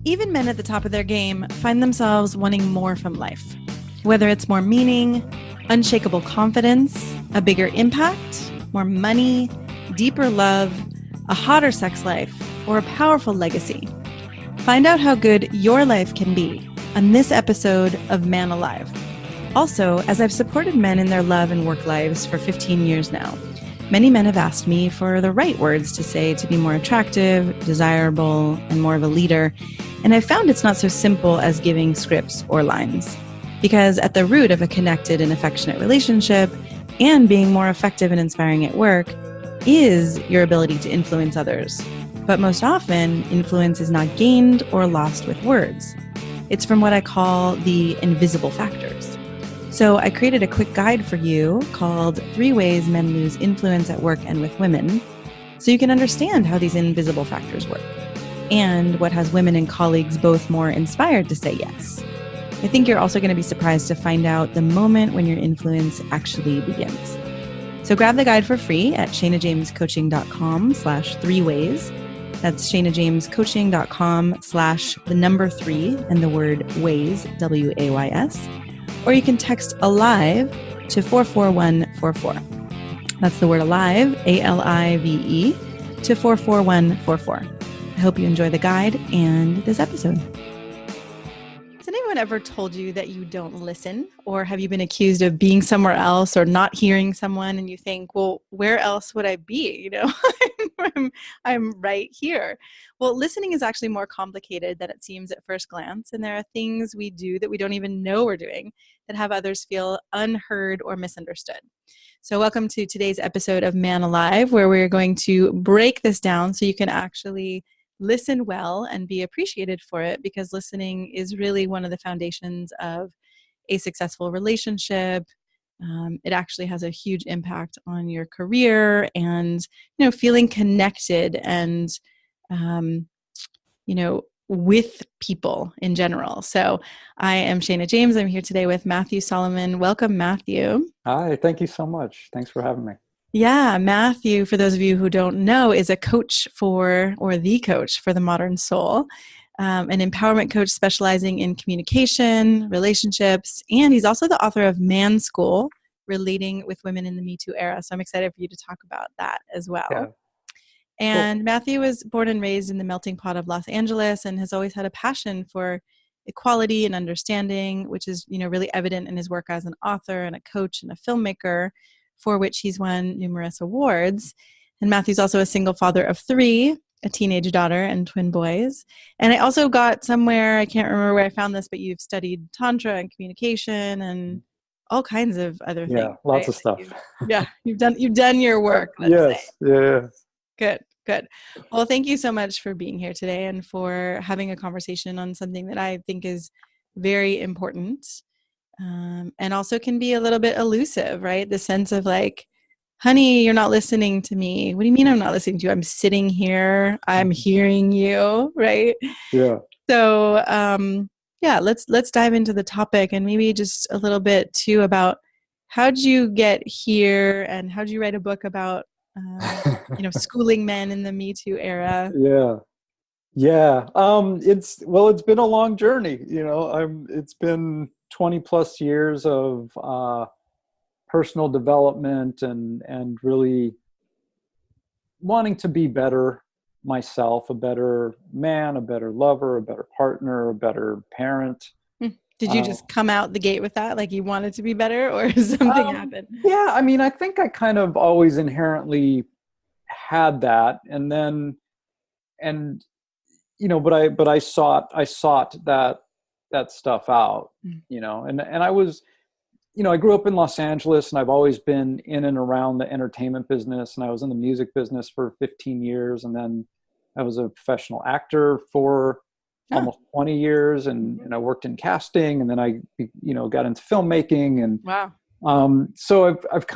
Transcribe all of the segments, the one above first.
Even men at the top of their game find themselves wanting more from life. Whether it's more meaning, unshakable confidence, a bigger impact, more money, deeper love, a hotter sex life, or a powerful legacy. Find out how good your life can be on this episode of Man Alive. Also, as I've supported men in their love and work lives for 15 years now, many men have asked me for the right words to say to be more attractive, desirable, and more of a leader. And I've found it's not so simple as giving scripts or lines. Because at the root of a connected and affectionate relationship and being more effective and inspiring at work is your ability to influence others. But most often, influence is not gained or lost with words. It's from what I call the invisible factors. So I created a quick guide for you called 3 Ways Men Lose Influence at Work and with Women, so you can understand how these invisible factors work and what has women and colleagues both more inspired to say yes. I think you're also going to be surprised to find out the moment when your influence actually begins. So grab the guide for free at shanajamescoaching.com/3ways. That's shanajamescoaching.com/3 and the word ways, WAYS. Or you can text ALIVE to 44144. That's the word ALIVE, ALIVE, to 44144. I hope you enjoy the guide and this episode. Has anyone ever told you that you don't listen? Or have you been accused of being somewhere else or not hearing someone and you think, well, where else would I be? I'm right here. Well, listening is actually more complicated than it seems at first glance. And there are things we do that we don't even know we're doing that have others feel unheard or misunderstood. So welcome to today's episode of Man Alive, where we're going to break this down so you can actually listen well and be appreciated for it, because listening is really one of the foundations of a successful relationship. It actually has a huge impact on your career and, feeling connected and, with people in general. So I am Shana James. I'm here today with Matthew Solomon. Welcome, Matthew. Hi, thank you so much. Thanks for having me. Yeah, Matthew, for those of you who don't know, is a coach or the coach for the modern soul, an empowerment coach specializing in communication, relationships, and he's also the author of Man School, Relating with Women in the Me Too Era. So I'm excited for you to talk about that as well. Yeah. And Cool. Matthew was born and raised in the melting pot of Los Angeles and has always had a passion for equality and understanding, which is, really evident in his work as an author and a coach and a filmmaker, for which he's won numerous awards. And Matthew's also a single father of 3, a teenage daughter and twin boys. And I also got somewhere, I can't remember where I found this, but you've studied Tantra and communication and all kinds of other things. Yeah, lots of stuff. You've done your work. Yes. Say. Yeah. Good. Well, thank you so much for being here today and for having a conversation on something that I think is very important. And also can be a little bit elusive, right? The sense of like, honey, you're not listening to me. What do you mean I'm not listening to you? I'm sitting here. I'm hearing you, right? Yeah. So, let's dive into the topic and maybe just a little bit too about how'd you get here and how'd you write a book about, schooling men in the Me Too era? Yeah. It's been a long journey. It's been 20 plus years of personal development and really wanting to be better myself, a better man, a better lover, a better partner, a better parent. Did you just come out the gate with that? Like you wanted to be better or something happened? Yeah. I mean, I think I kind of always inherently had that. But I sought that stuff out, and I was, I grew up in Los Angeles and I've always been in and around the entertainment business, and I was in the music business for 15 years. And then I was a professional actor for almost 20 years. And I worked in casting, and then I, got into filmmaking and, wow. So I've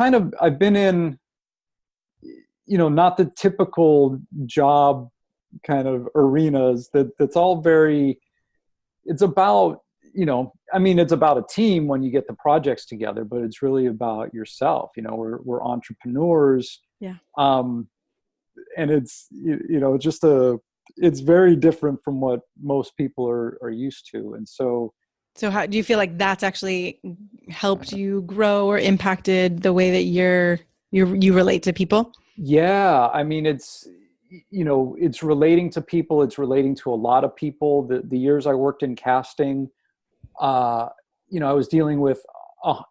been in, not the typical job kind of arenas that's all very, it's about, it's about a team when you get the projects together, but it's really about yourself. We're entrepreneurs. Yeah. And it's, just a it's very different from what most people are used to. And so how do you feel like that's actually helped you grow or impacted the way that you relate to people? yeah, I mean, it's, it's relating to people. It's relating to a lot of people. The years I worked in casting, I was dealing with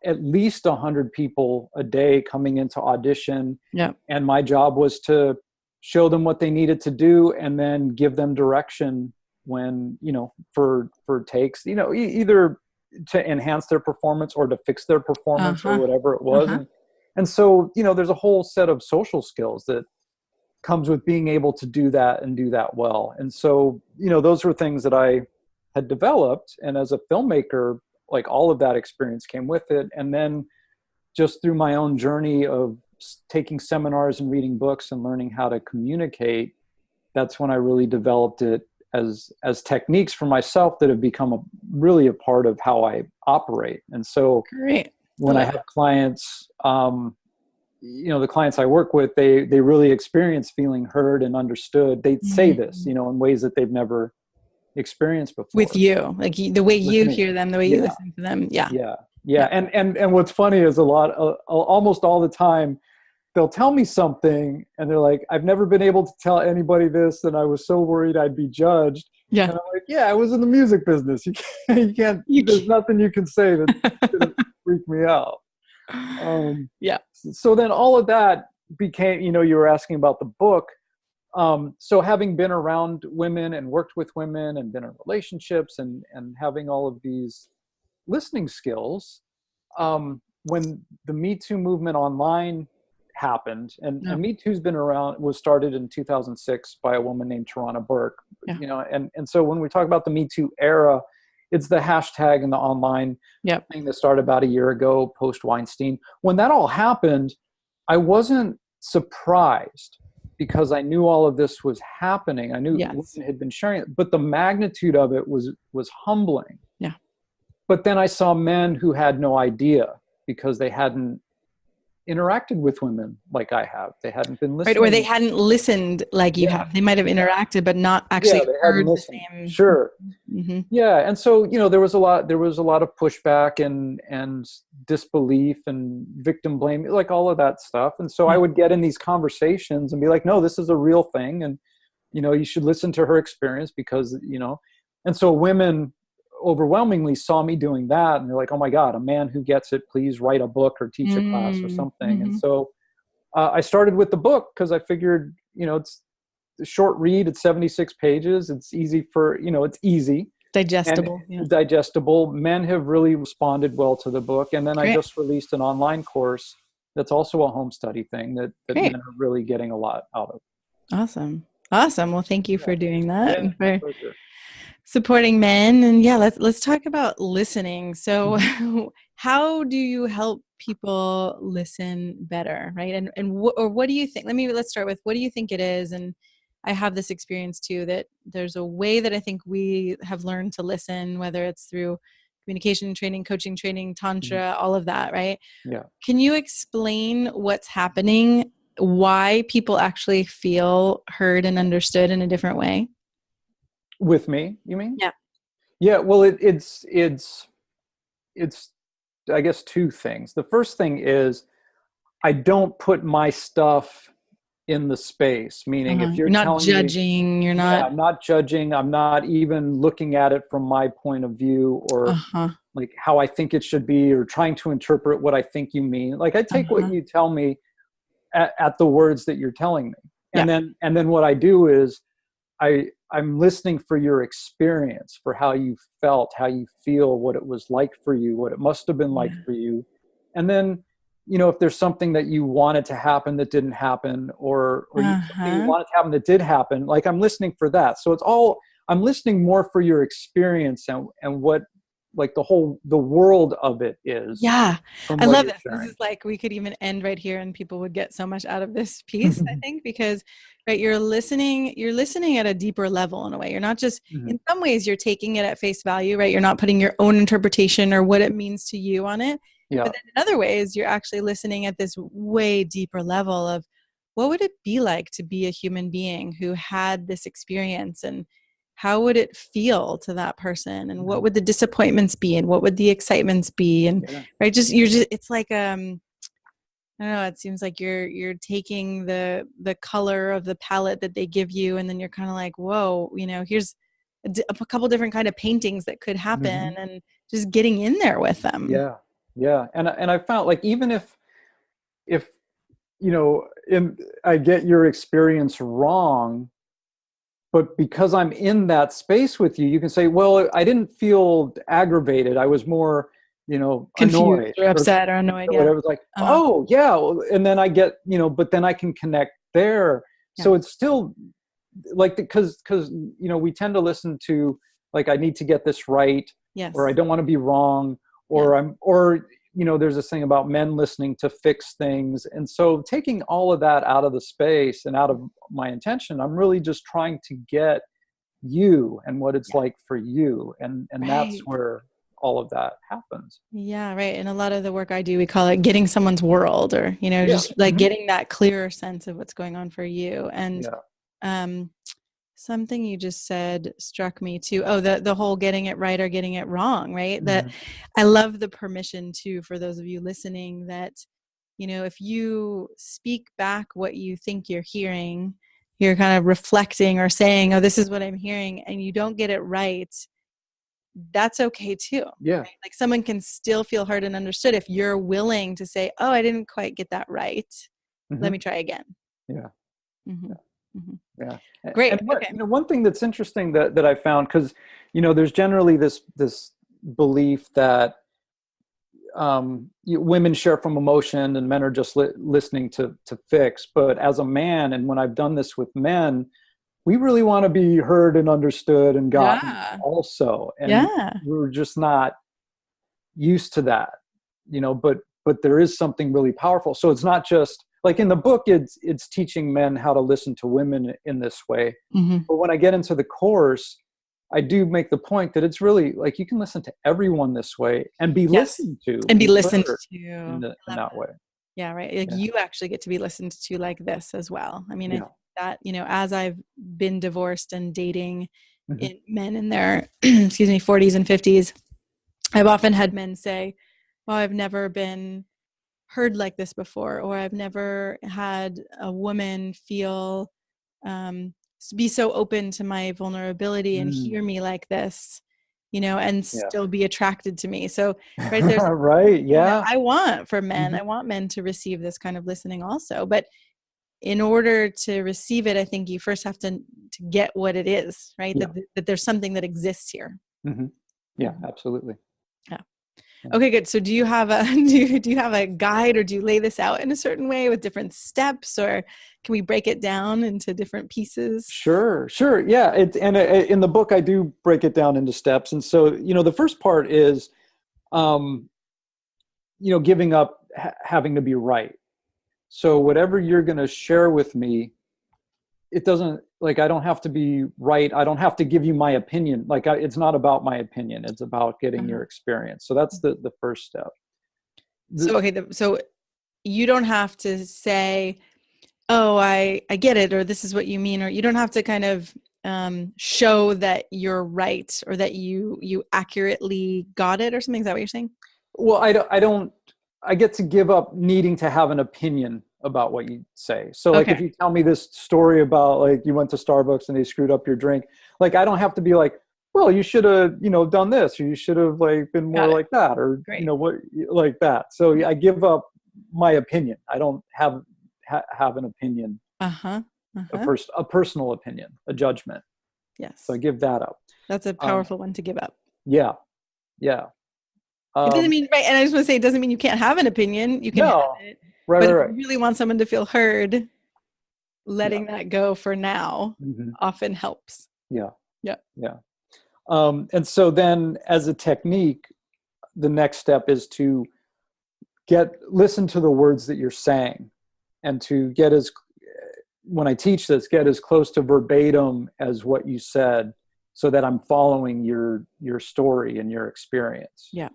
at least 100 people a day coming into audition. Yeah. And my job was to show them what they needed to do and then give them direction when, for takes, either to enhance their performance or to fix their performance or whatever it was. And so, there's a whole set of social skills that comes with being able to do that and do that well. And so, those were things that I had developed. And as a filmmaker, like all of that experience came with it. And then just through my own journey of taking seminars and reading books and learning how to communicate, that's when I really developed it as techniques for myself that have become really a part of how I operate. And so Great. When I have clients, the clients I work with, they really experience feeling heard and understood. They say this, in ways that they've never experienced before. With you, like the way you hear them, the way you listen to them. Yeah. And what's funny is almost all the time, they'll tell me something and they're like, I've never been able to tell anybody this, and I was so worried I'd be judged. Yeah. And I'm like, yeah, I was in the music business. There's nothing you can say that's gonna freak me out. So then all of that became, you were asking about the book. So having been around women and worked with women and been in relationships and having all of these listening skills, when the Me Too movement online happened, and Me Too's been around, was started in 2006 by a woman named Tarana Burke, and so when we talk about the Me Too era, it's the hashtag and the online thing that started about a year ago, post Weinstein. When that all happened, I wasn't surprised because I knew all of this was happening. I knew women had been sharing it, but the magnitude of it was humbling. Yeah. But then I saw men who had no idea because they hadn't interacted with women like I have. They hadn't been listening. Right, or they hadn't listened like you have. They might have interacted, but not actually heard the same. Sure. Mm-hmm. Yeah. And so, there was a lot of pushback and disbelief and victim blame, like all of that stuff. And so I would get in these conversations and be like, no, this is a real thing. And, you should listen to her experience because, and so women overwhelmingly saw me doing that, and they're like, oh my God, a man who gets it, please write a book or teach a class or something. And so I started with the book because I figured, it's a short read, it's 76 pages, it's easy for, it's easy. Digestible. Digestible. Men have really responded well to the book. And then I just released an online course that's also a home study thing that men are really getting a lot out of. Awesome. Well, thank you for doing that and for supporting men. And let's talk about listening. So how do you help people listen better? Right. And what do you think? Let's start with, what do you think it is? And I have this experience too, that there's a way that I think we have learned to listen, whether it's through communication training, coaching training, tantra, all of that. Right. Yeah. Can you explain what's happening, why people actually feel heard and understood in a different way? With me, you mean? Yeah. Yeah. Well, it's I guess two things. The first thing is I don't put my stuff in the space, meaning if you're not judging, you're not. I'm not judging. I'm not even looking at it from my point of view or like how I think it should be, or trying to interpret what I think you mean. Like I take what you tell me at the words that you're telling me. And then what I do is I'm listening for your experience, for how you felt, how you feel, what it was like for you, what it must have been like for you. And then, if there's something that you wanted to happen that didn't happen, or something you wanted to happen that did happen, like I'm listening for that. So I'm listening more for your experience and what, like the world of it is. Yeah. I love this. This is like, we could even end right here and people would get so much out of this piece, I think, because you're listening at a deeper level in a way. You're not just, in some ways you're taking it at face value, right? You're not putting your own interpretation or what it means to you on it. Yeah. But then in other ways, you're actually listening at this way deeper level of, what would it be like to be a human being who had this experience, and how would it feel to that person, and what would the disappointments be, and what would the excitements be, and right, it's like I don't know, it seems like you're taking the color of the palette that they give you, and then you're kind of like, whoa, here's a couple different kind of paintings that could happen, and just getting in there with them. Yeah. And I found, like, even if I get your experience wrong, but because I'm in that space with you, you can say, well, I didn't feel aggravated. I was more, confused annoyed or upset or annoyed. Yeah. Whatever. It's like, oh yeah. And then I get, but then I can connect there. Yeah. So it's still like, because we tend to listen to, like, I need to get this right. Yes. Or I don't want to be wrong, or there's this thing about men listening to fix things. And so taking all of that out of the space and out of my intention, I'm really just trying to get you and what it's like for you. And that's where all of that happens. Yeah, right. And a lot of the work I do, we call it getting someone's world, or, just like getting that clearer sense of what's going on for you. And something you just said struck me too. Oh, the whole getting it right or getting it wrong, right? That I love the permission too, for those of you listening, that, if you speak back what you think you're hearing, you're kind of reflecting or saying, oh, this is what I'm hearing, and you don't get it right, that's okay too. Yeah. Right? Like, someone can still feel heard and understood if you're willing to say, oh, I didn't quite get that right. Let me try again. Yeah. Yeah. Great. And one thing that's interesting that I found, because, there's generally this belief that women share from emotion and men are just listening to fix. But as a man, and when I've done this with men, we really want to be heard and understood and gotten also. And we're just not used to that, but there is something really powerful. So it's not just like in the book, it's teaching men how to listen to women in this way. But when I get into the course, I do make the point that it's really like, you can listen to everyone this way and be listened to. And be listened to in that way. Yeah, right. Like, you actually get to be listened to like this as well. I mean, I think that, as I've been divorced and dating men in their, 40s and 50s, I've often had men say, well, I've never been heard like this before, or I've never had a woman feel, be so open to my vulnerability and hear me like this, and still be attracted to me. So, right, there's right. Yeah. I want for men, I want men to receive this kind of listening also. But in order to receive it, I think you first have to get what it is, right? Yeah. That there's something that exists here. Yeah, absolutely. Yeah. Okay, good. So do you have a do you have a guide, or do you lay this out in a certain way with different steps, or can we break it down into different pieces? Sure. Yeah. In the book, I do break it down into steps. And so, the first part is, giving up having to be right. So whatever you're going to share with me, it doesn't, like, I don't have to be right. I don't have to give you my opinion. Like, it's not about my opinion. It's about getting your experience. So that's the first step. So you don't have to say, oh, I get it, or this is what you mean, or you don't have to kind of show that you're right, or that you accurately got it or something. Is that what you're saying? Well, I get to give up needing to have an opinion about what you say. So like, if you tell me this story about, like, you went to Starbucks and they screwed up your drink, like, I don't have to be like, well, you should have, done this, or you should have, like, been more like that, or, what, like that. So I give up my opinion. I don't have an opinion, a personal opinion, a judgment. Yes. So I give that up. That's a powerful one to give up. Yeah. It doesn't mean, right. And I just want to say, it doesn't mean you can't have an opinion. You can have it. Right, but right. if you really want someone to feel heard, letting that go for now often helps. Yeah. And so then, as a technique, the next step is to listen to the words that you're saying, and to when I teach this, get as close to verbatim as what you said, so that I'm following your story and your experience. Yeah.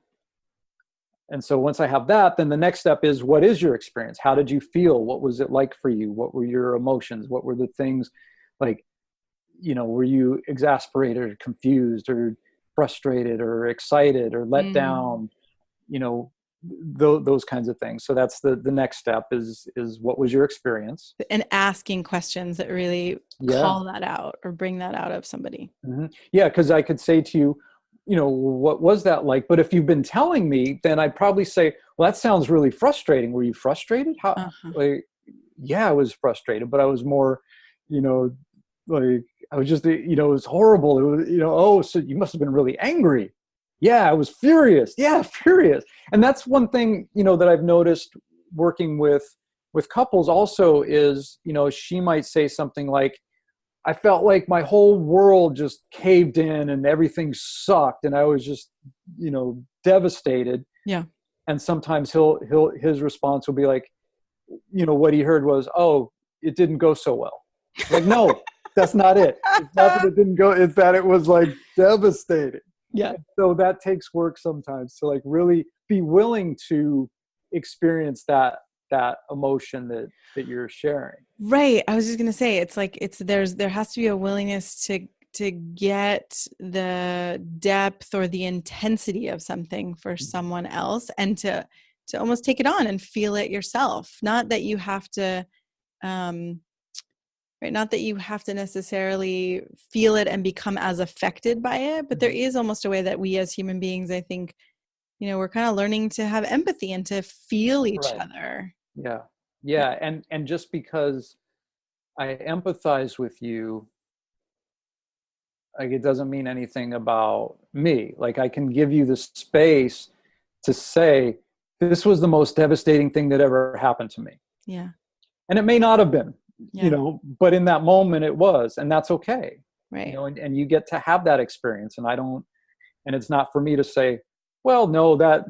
And so once I have that, then the next step is, what is your experience? How did you feel? What was it like for you? What were your emotions? What were the things like, were you exasperated or confused or frustrated or excited or let down, you know, those kinds of things. So that's the next step is what was your experience? And asking questions that really call that out or bring that out of somebody. Mm-hmm. Yeah. Cause I could say to you, what was that like? But if you've been telling me, then I'd probably say, well, that sounds really frustrating. Were you frustrated? How, like, yeah, I was frustrated, but I was more, like, I was just, it was horrible. It was, oh, so you must have been really angry. Yeah, I was furious. Yeah, furious. And that's one thing, that I've noticed working with couples also is, she might say something like, I felt like my whole world just caved in and everything sucked. And I was just, devastated. Yeah. And sometimes his response will be like, what he heard was, oh, it didn't go so well. Like, no, that's not it. It's not that it didn't go, it's that it was like devastating. Yeah. And so that takes work sometimes to like really be willing to experience that emotion that you're sharing. Right. I was just going to say, it's like, there has to be a willingness to get the depth or the intensity of something for someone else, and to almost take it on and feel it yourself. Not that you have to, right. Not that you have to necessarily feel it and become as affected by it, but there is almost a way that we as human beings, I think, we're kind of learning to have empathy and to feel each other. Yeah. Yeah. And just because I empathize with you, like, it doesn't mean anything about me. Like, I can give you the space to say, this was the most devastating thing that ever happened to me. Yeah. And it may not have been, but in that moment it was, and that's okay. Right. And you get to have that experience. And it's not for me to say, well, no, that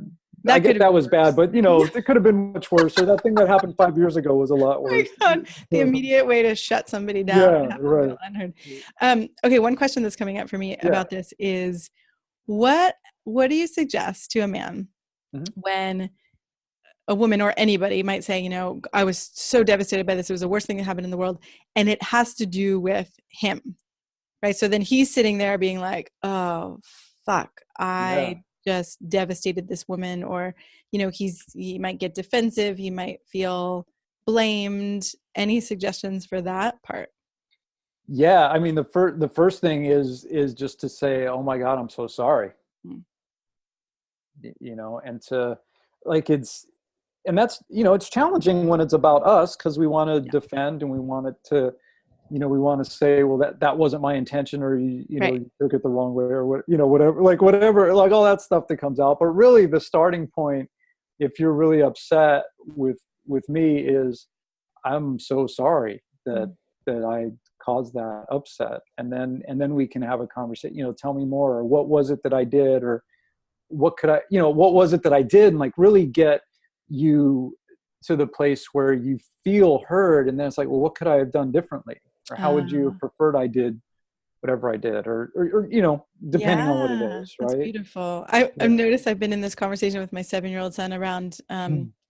was bad, but it could have been much worse. Or that thing that happened 5 years ago was a lot worse. Oh my God. The immediate way to shut somebody down. Yeah, right. Unheard. Okay, one question that's coming up for me about this is, what do you suggest to a man when a woman or anybody might say, I was so devastated by this, it was the worst thing that happened in the world, and it has to do with him, right? So then he's sitting there being like, oh, fuck, I just devastated this woman, or he might get defensive, he might feel blamed. Any suggestions for that part? Yeah, I mean, the first thing is just to say, oh my God, I'm so sorry. And to like, and that's, it's challenging when it's about us, because we want to defend, and we want it to, we want to say, well, that wasn't my intention, or you took it the wrong way, or what, whatever, like all that stuff that comes out. But really the starting point, if you're really upset with me, is, I'm so sorry that I caused that upset. And then we can have a conversation, tell me more, or what was it that I did, or what could I, what was it that I did, and like really get you to the place where you feel heard. And then it's like, well, what could I have done differently? Or how would you have preferred I did whatever I did, or depending on what it is, right? That's beautiful. I've noticed I've been in this conversation with my 7-year-old son around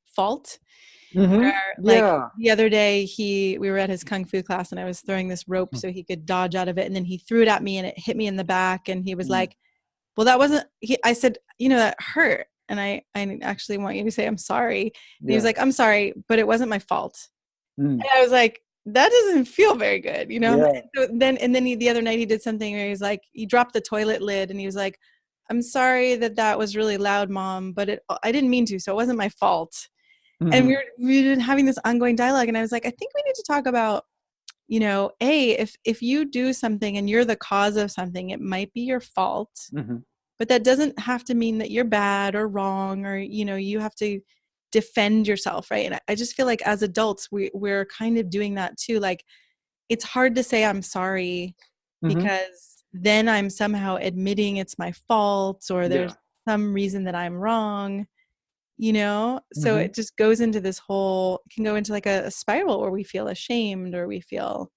fault. Where, the other day we were at his kung fu class, and I was throwing this rope so he could dodge out of it, and then he threw it at me and it hit me in the back, and he was like, well, that wasn't, I said, that hurt, and I actually want you to say I'm sorry. And he was like, I'm sorry, but it wasn't my fault. And I was like, that doesn't feel very good, So then the other night he did something where he was like, he dropped the toilet lid, and he was like, I'm sorry that was really loud, Mom, but I didn't mean to, so it wasn't my fault. And we've been having this ongoing dialogue, and I was like, I think we need to talk about, if you do something and you're the cause of something, it might be your fault, but that doesn't have to mean that you're bad or wrong, or, you have to defend yourself, right? And I just feel like as adults, we're kind of doing that too. Like, it's hard to say I'm sorry because then I'm somehow admitting it's my fault, or there's some reason that I'm wrong. So it just goes into it can go into like a spiral where we feel ashamed or we feel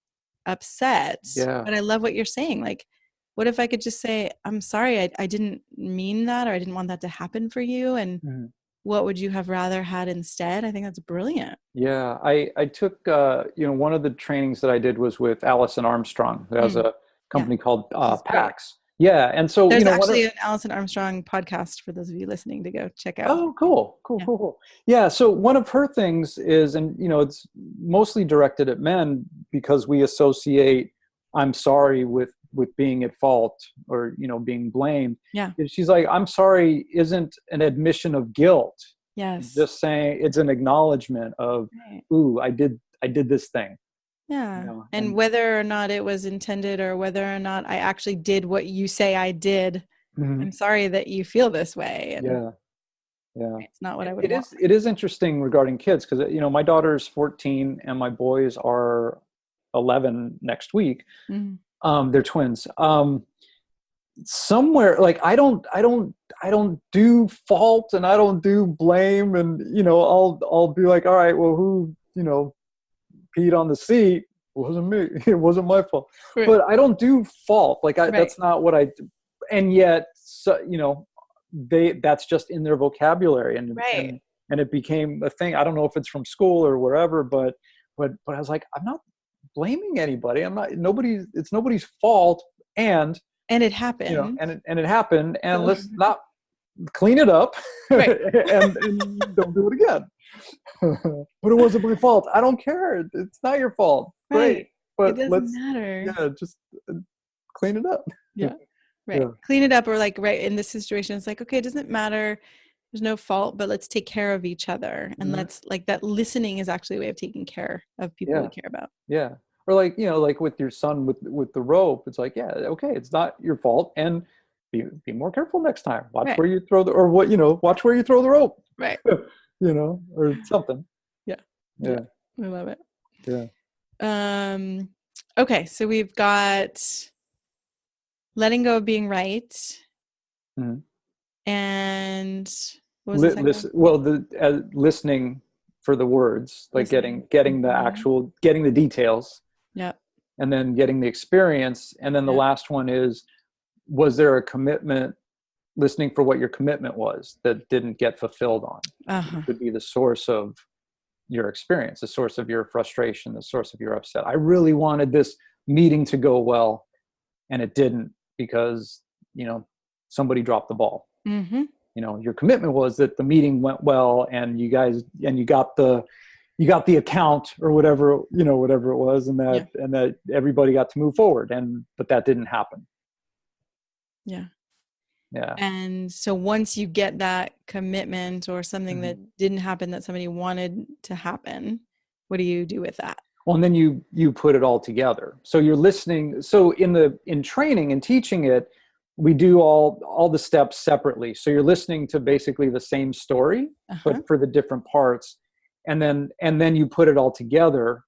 upset. But I love what you're saying. Like, what if I could just say, I'm sorry, I didn't mean that, or I didn't want that to happen for you. And what would you have rather had instead? I think that's brilliant. Yeah, I took one of the trainings that I did was with Allison Armstrong, who has a Yeah, company called she's great. PAX. Yeah, and so There's one actually of an Alison Armstrong podcast for those of you listening to go check out. oh, cool, cool, Yeah. cool, cool. Yeah, so one of her things is, and it's mostly directed at men because we associate I'm sorry with being at fault or being blamed. Yeah. And she's like, I'm sorry isn't an admission of guilt. Yes. Just saying it's an acknowledgement of, Right. ooh, I did this thing. Yeah. And whether or not it was intended or whether or not I actually did what you say I did, mm-hmm. I'm sorry that you feel this way. And yeah. It's not what I would want. It is interesting regarding kids because, my daughter's 14 and my boys are 11 next week. Mm-hmm. They're twins. Somewhere like I don't do fault and I don't do blame, and I'll be like, all right, well, who peed on the seat? It wasn't me. It wasn't my fault. Right. But I don't do fault. Like that's not what I do. And yet, that's just in their vocabulary, and it became a thing. I don't know if it's from school or wherever, but I was like, I'm not blaming anybody. It's nobody's fault. And it happened. And it happened. And let's not clean it up and don't do it again. But it wasn't my fault. I don't care. It's not your fault. Great. But it doesn't matter. Yeah, just clean it up. Yeah. Right. Yeah. Clean it up, or like in this situation, it's like, okay, it doesn't matter. There's no fault, but let's take care of each other. And let's like that listening is actually a way of taking care of people we care about. Yeah. Or like, like with your son with the rope, it's like, yeah, okay, it's not your fault. And be more careful next time. Watch where you throw watch where you throw the rope. Right. Or something. Yeah. Yeah. I love it. Yeah. Okay. So we've got letting go of being right. Mm-hmm. And what was the second one? Listening for the words, like getting getting the details. Yeah. And then getting the experience. And then the last one is, was there a commitment, listening for what your commitment was that didn't get fulfilled on? It could be the source of your experience, the source of your frustration, the source of your upset. I really wanted this meeting to go well, and it didn't because, somebody dropped the ball. Mm-hmm. Your commitment was that the meeting went well and you got the account or whatever it was, and that everybody got to move forward, but that didn't happen. Yeah. Yeah. And so once you get that commitment or something that didn't happen that somebody wanted to happen, what do you do with that? Well, and then you put it all together. So you're listening. So in training and teaching it, we do all the steps separately. So you're listening to basically the same story, but for the different parts. And then you put it all together,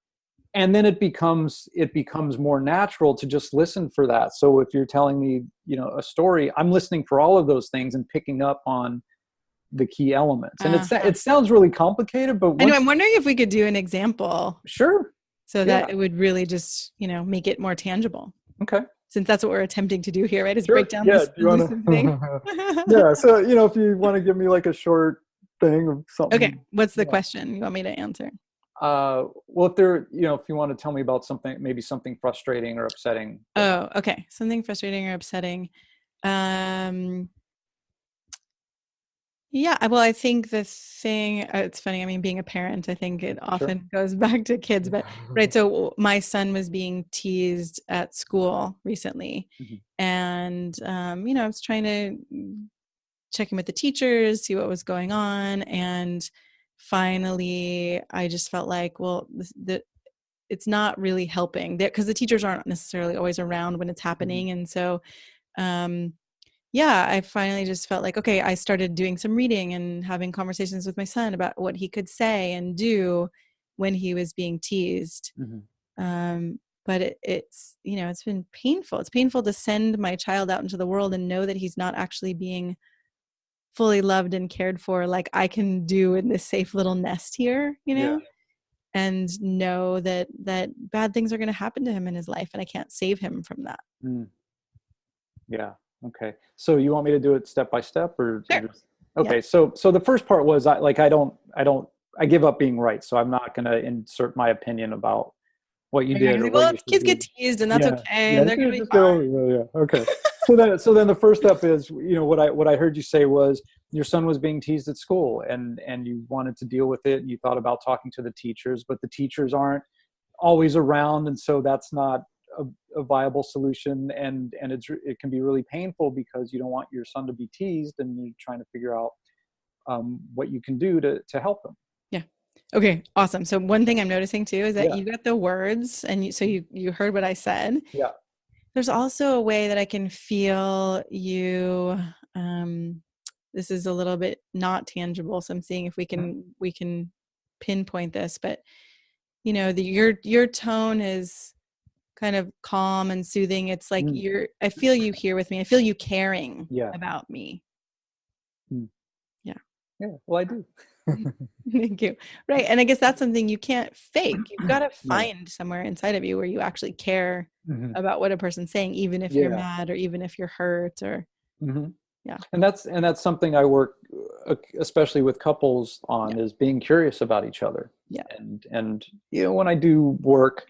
and then it becomes more natural to just listen for that. So if you're telling me, a story, I'm listening for all of those things and picking up on the key elements. And it sounds really complicated, but I know, I'm wondering if we could do an example. Sure. So that it would really just, make it more tangible. Okay. Since that's what we're attempting to do here, right? Is break down this elusive thing. Yeah. So, if you want to give me like a short thing of something. Okay. What's the question you want me to answer? Well, if you want to tell me about something, maybe something frustrating or upsetting. Oh, okay. Something frustrating or upsetting. Yeah, well, I think the thing, it's funny. I mean, being a parent, I think it often goes back to kids, but right. So my son was being teased at school recently, and, I was trying to check in with the teachers, see what was going on. And finally, I just felt like, well, it's not really helping because the teachers aren't necessarily always around when it's happening. And so, I finally just felt like, okay, I started doing some reading and having conversations with my son about what he could say and do when he was being teased. But it's been painful. It's painful to send my child out into the world and know that he's not actually being fully loved and cared for like I can do in this safe little nest here, and know that bad things are going to happen to him in his life and I can't save him from that. Yeah. Okay. So you want me to do it step by step or? Sure. Okay. So the first part was I give up being right. So I'm not going to insert my opinion about what you did or what Well, you should kids get do. teased and that's Yeah. okay. Yeah. And they're going to be Just get fine. over it. Yeah. Okay. So then the first step is, what I heard you say was your son was being teased at school and you wanted to deal with it. And you thought about talking to the teachers, but the teachers aren't always around. And so that's not a viable solution. And it can be really painful because you don't want your son to be teased and you're trying to figure out what you can do to help him. Yeah. Okay. Awesome. So one thing I'm noticing too is that Yeah. you got the words and you heard what I said. Yeah. There's also a way that I can feel you. This is a little bit not tangible. So I'm seeing if we can pinpoint this, but your tone is kind of calm and soothing. It's like I feel you here with me. I feel you caring about me. Mm. Yeah. Yeah. Well, I do. Thank you. Right. And I guess that's something you can't fake. You've got to find somewhere inside of you where you actually care about what a person's saying, even if you're mad or even if you're hurt or yeah. And that's something I work especially with couples on is being curious about each other. Yeah. And when I do work,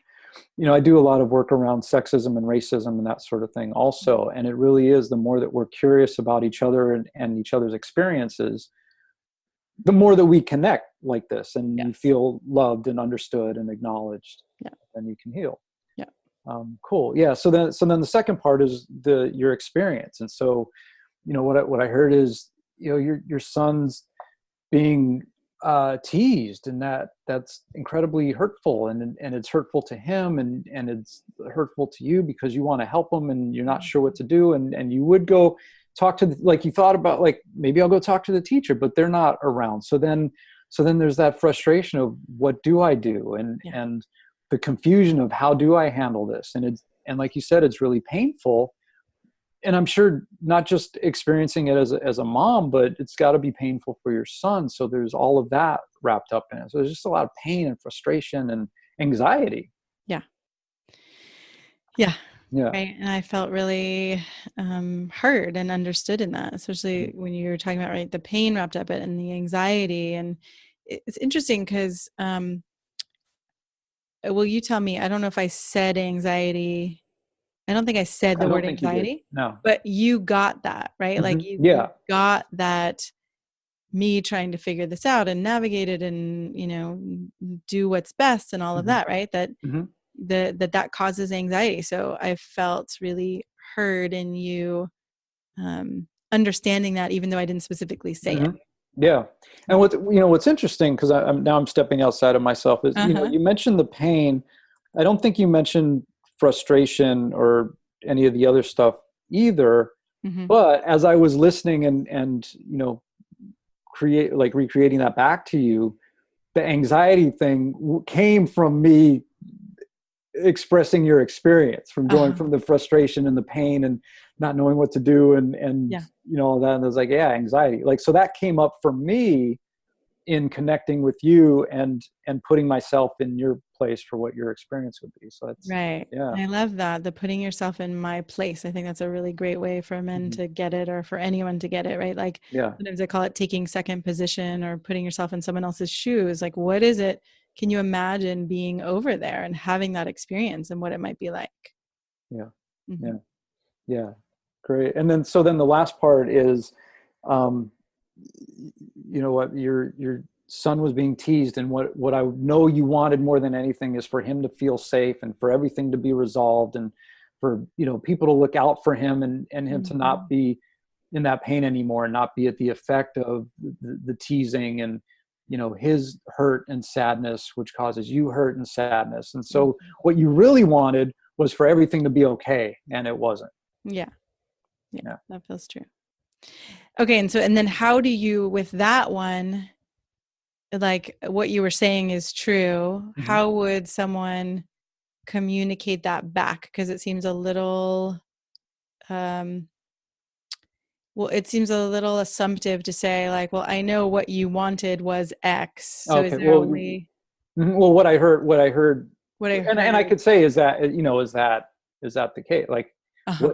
I do a lot of work around sexism and racism and that sort of thing also. And it really is the more that we're curious about each other and each other's experiences, the more that we connect like this and you feel loved and understood and acknowledged, then you can heal. Yeah. Cool. Yeah. So then the second part is your experience. And so, what I heard is, your son's being teased, and that's incredibly hurtful, and it's hurtful to him, and it's hurtful to you because you want to help him and you're not sure what to do, and you would go talk to you thought about maybe I'll go talk to the teacher, but they're not around. So then there's that frustration of what do I do, and the confusion of how do I handle this, and like you said, it's really painful. And I'm sure not just experiencing it as a mom, but it's got to be painful for your son. So there's all of that wrapped up in it. So there's just a lot of pain and frustration and anxiety. Yeah. Yeah. Yeah. Right. And I felt really heard and understood in that, especially when you were talking about the pain wrapped up in it and the anxiety. And it's interesting because, well, you tell me, I don't know if I said anxiety. I don't think I said the word anxiety. No. But you got that, right? Like you got that, me trying to figure this out and navigate it and, do what's best and all of that, right? That that causes anxiety. So I felt really heard in you understanding that, even though I didn't specifically say it. Yeah. And what's interesting, because I'm stepping outside of myself, is, you mentioned the pain. I don't think you mentioned frustration or any of the other stuff either. But as I was listening and recreating that back to you, the anxiety thing came from me expressing your experience, from going from the frustration and the pain and not knowing what to do and all that. And I was like, anxiety. So that came up for me in connecting with you and putting myself in your place for what your experience would be. So that's right. Yeah. I love that. The putting yourself in my place. I think that's a really great way for men to get it, or for anyone to get it, right? Sometimes I call it taking second position or putting yourself in someone else's shoes. What is it? Can you imagine being over there and having that experience and what it might be like? Yeah. Yeah. Great. And then the last part is, what your son was being teased, and what I know you wanted more than anything is for him to feel safe and for everything to be resolved and for, people to look out for him and him to not be in that pain anymore and not be at the effect of the teasing and, his hurt and sadness, which causes you hurt and sadness. And so what you really wanted was for everything to be okay. And it wasn't. Yeah. That feels true. Okay. And then how do you, with that one, what you were saying is true. How would someone communicate that back? Because it seems a little, it seems a little assumptive to say I know what you wanted was X. So is there a way? Well, what I heard, and I could say is that, is that the case?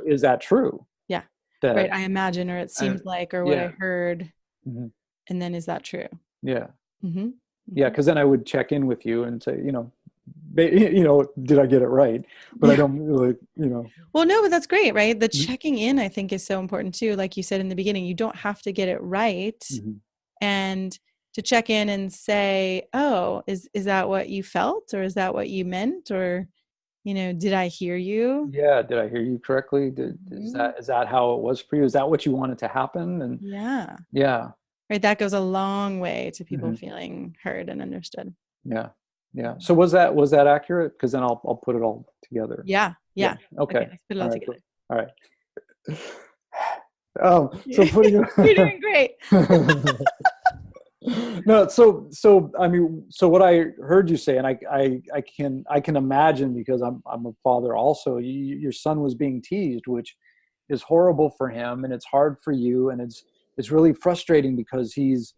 Is that true? Yeah. Right. I imagine, or it seems or what I heard. Mm-hmm. And then, is that true? Yeah. Mm-hmm. Yeah. Cause then I would check in with you and say, did I get it right? But I Yeah. don't really, Well, no, but that's great, right? The checking in, I think, is so important too. Like you said in the beginning, you don't have to get it right. mm-hmm. And to check in and say, oh, is that what you felt? Or is that what you meant? Or, did I hear you? Yeah. Did I hear you correctly? Is that how it was for you? Is that what you wanted to happen? And Yeah. yeah. Right. That goes a long way to people Mm-hmm. feeling heard and understood. Yeah. Yeah. So was that accurate? Because then I'll put it all together. Yeah. Yeah. Okay. Let's put it All all right. together. All right. So putting You're doing great. No, so I mean, so what I heard you say, and I can imagine, because I'm a father also. Your son was being teased, which is horrible for him, and it's hard for you, and it's really frustrating because he's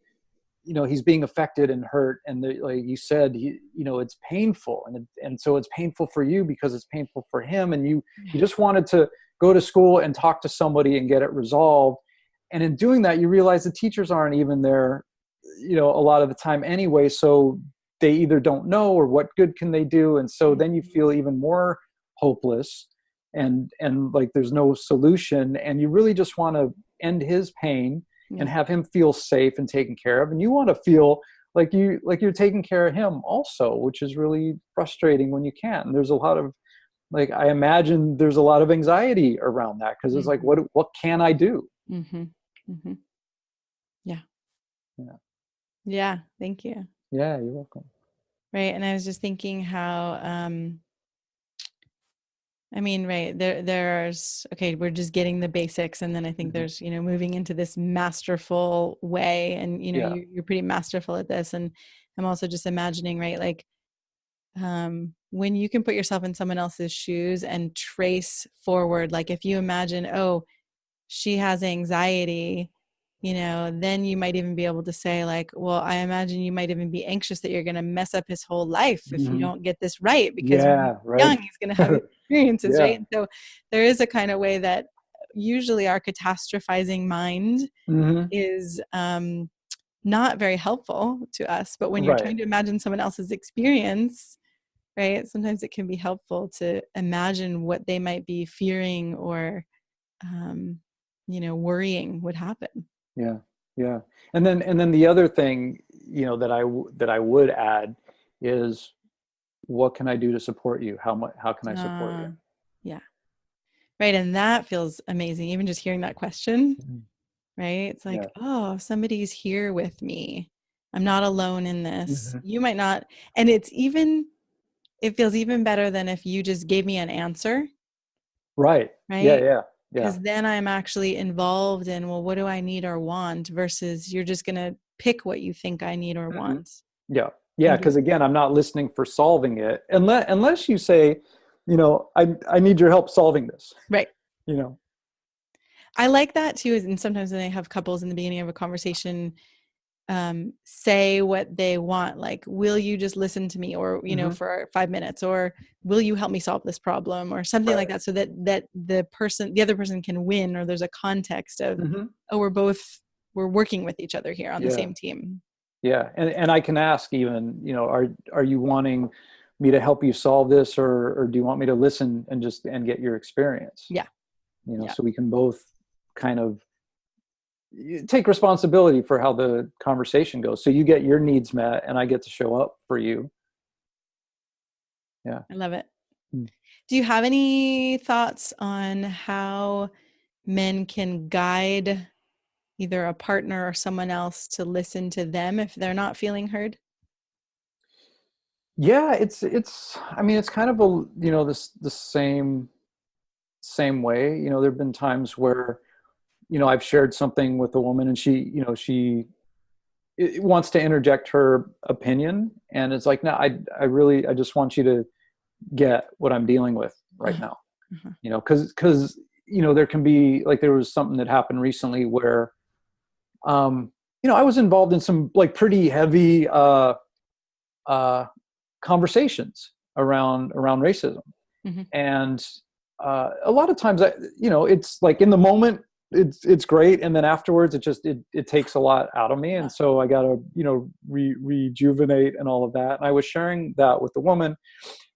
being affected and hurt, and like you said, it's painful, and so it's painful for you because it's painful for him, and you just wanted to go to school and talk to somebody and get it resolved, and in doing that, you realize the teachers aren't even there, a lot of the time anyway, so they either don't know or what good can they do, and so then you feel even more hopeless, and like there's no solution, and you really just want to end his pain and have him feel safe and taken care of, and you want to feel like you're taking care of him also, which is really frustrating when you can't. And there's a lot of, like, I imagine there's a lot of anxiety around that, because it's like, what can I do? Mm-hmm. Mm-hmm. Yeah. Thank you. Yeah, you're welcome. Right. And I was just thinking how, right, there's, okay, we're just getting the basics. And then I think there's, moving into this masterful way, and, you're pretty masterful at this. And I'm also just imagining, right, like, when you can put yourself in someone else's shoes and trace forward, like if you imagine, oh, she has anxiety, then you might even be able to say, like, well, I imagine you might even be anxious that you're going to mess up his whole life if you don't get this right, because when he's young, he's going to have experiences, right? And so there is a kind of way that usually our catastrophizing mind is not very helpful to us. But when you're trying to imagine someone else's experience, right, sometimes it can be helpful to imagine what they might be fearing or worrying would happen. Yeah. And then the other thing, that I would add is, what can I do to support you? How can I support you? Yeah. Right. And that feels amazing. Even just hearing that question, right? It's like, oh, somebody's here with me. I'm not alone in this. You might not. And it feels even better than if you just gave me an answer. Right. Yeah. Because then I'm actually involved in, well, what do I need or want, versus you're just going to pick what you think I need or want. Yeah. Because again, I'm not listening for solving it, unless you say, I need your help solving this. Right. I like that too. And sometimes when I have couples in the beginning of a conversation, say what they want, like, will you just listen to me, or for 5 minutes, or will you help me solve this problem, or something like that, so that the other person can win, or there's a context of oh, we're working with each other here on the same team. And I can ask even, are you wanting me to help you solve this, or do you want me to listen and get your experience? So we can both kind of take responsibility for how the conversation goes, so you get your needs met and I get to show up for you. I love it. Do you have any thoughts on how men can guide either a partner or someone else to listen to them if they're not feeling heard? It's I mean, it's kind of the same way. There've been times where I've shared something with a woman, and she wants to interject her opinion, and it's like, no, I just want you to get what I'm dealing with right now. Because there can be, like, there was something that happened recently where I was involved in some, like, pretty heavy conversations around racism, and a lot of times it's like, in the moment, it's great. And then afterwards, it takes a lot out of me. And so I got to, rejuvenate and all of that. And I was sharing that with the woman,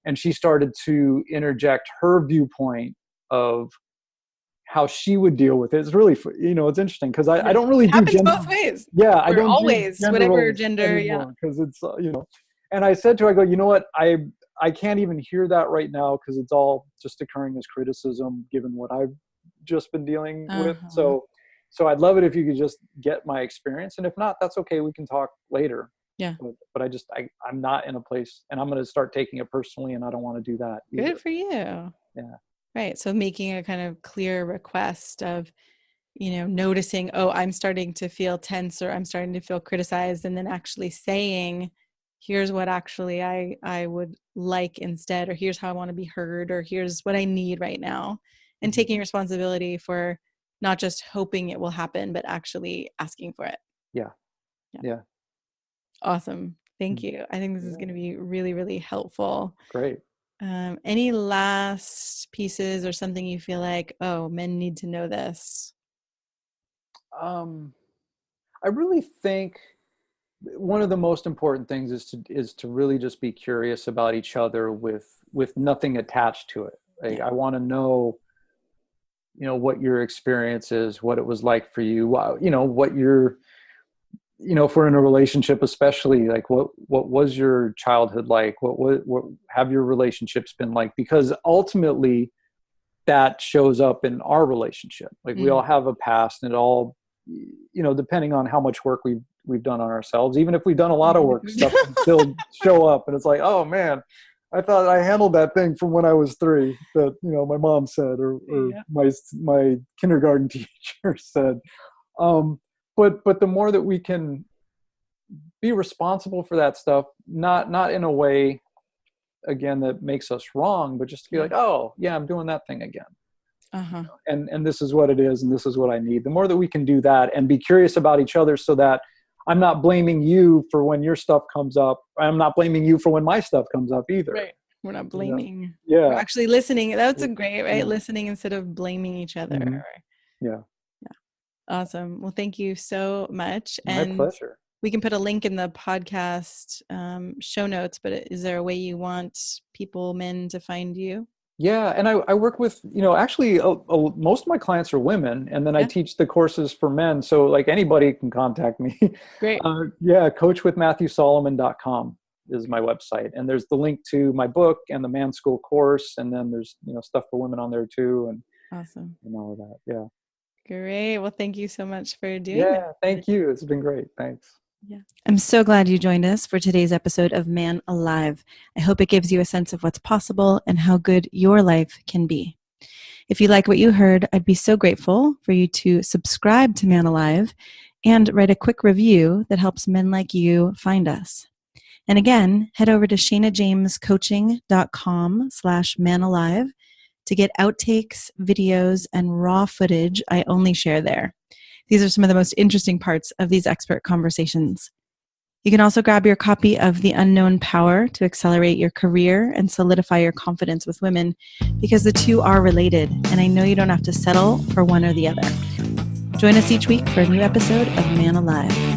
and she started to interject her viewpoint of how she would deal with it. It's really, it's interesting because I don't really do happens gender. both ways. Yeah. I don't always, do whatever gender. Yeah. Because it's, and I said to her, I go, you know what? I can't even hear that right now because it's all just occurring as criticism given what I've just been dealing with. So I'd love it if you could just get my experience. And if not, that's okay. We can talk later. Yeah. But I'm not in a place, and I'm going to start taking it personally, and I don't want to do that either. Good for you. Yeah. Right. So making a kind of clear request of, noticing, oh, I'm starting to feel tense or I'm starting to feel criticized, and then actually saying, here's what actually I would like instead, or here's how I want to be heard, or here's what I need right now. And taking responsibility for not just hoping it will happen, but actually asking for it. Yeah. Awesome. Thank you. I think this is going to be really, really helpful. Great. Any last pieces or something you feel like, oh, men need to know this? I really think one of the most important things is to really just be curious about each other with nothing attached to it. Like, I want to know, what your experience is, what it was like for you, what your, if we're in a relationship, especially, like what was your childhood like? What have your relationships been like? Because ultimately that shows up in our relationship. Like we all have a past, and it all, depending on how much work we've done on ourselves, even if we've done a lot of work, stuff can still show up. And it's like, oh man, I thought I handled that thing from when I was 3 that, my mom said, or my kindergarten teacher said. But the more that we can be responsible for that stuff, not in a way, again, that makes us wrong, but just to be like, oh yeah, I'm doing that thing again. And this is what it is, and this is what I need. The more that we can do that and be curious about each other, so that I'm not blaming you for when your stuff comes up. I'm not blaming you for when my stuff comes up either. Right. We're not blaming. Yeah. We're actually listening. That's a great, right? Yeah. Listening instead of blaming each other. Yeah. Awesome. Well, thank you so much. My pleasure. We can put a link in the podcast show notes, but is there a way you want men to find you? Yeah. And I work with, actually most of my clients are women, and then I teach the courses for men. So like anybody can contact me. Great. coachwithmatthewsolomon.com is my website. And there's the link to my book and the Man School course. And then there's, stuff for women on there too. And awesome. And all of that. Yeah. Great. Well, thank you so much for doing that. Yeah. Thank you. It's been great. Thanks. Yeah. I'm so glad you joined us for today's episode of Man Alive. I hope it gives you a sense of what's possible and how good your life can be. If you like what you heard, I'd be so grateful for you to subscribe to Man Alive and write a quick review that helps men like you find us. And again, head over to shanajamescoaching.com/manalive to get outtakes, videos, and raw footage I only share there. These are some of the most interesting parts of these expert conversations. You can also grab your copy of The Unknown Power to accelerate your career and solidify your confidence with women, because the two are related, and I know you don't have to settle for one or the other. Join us each week for a new episode of Man Alive.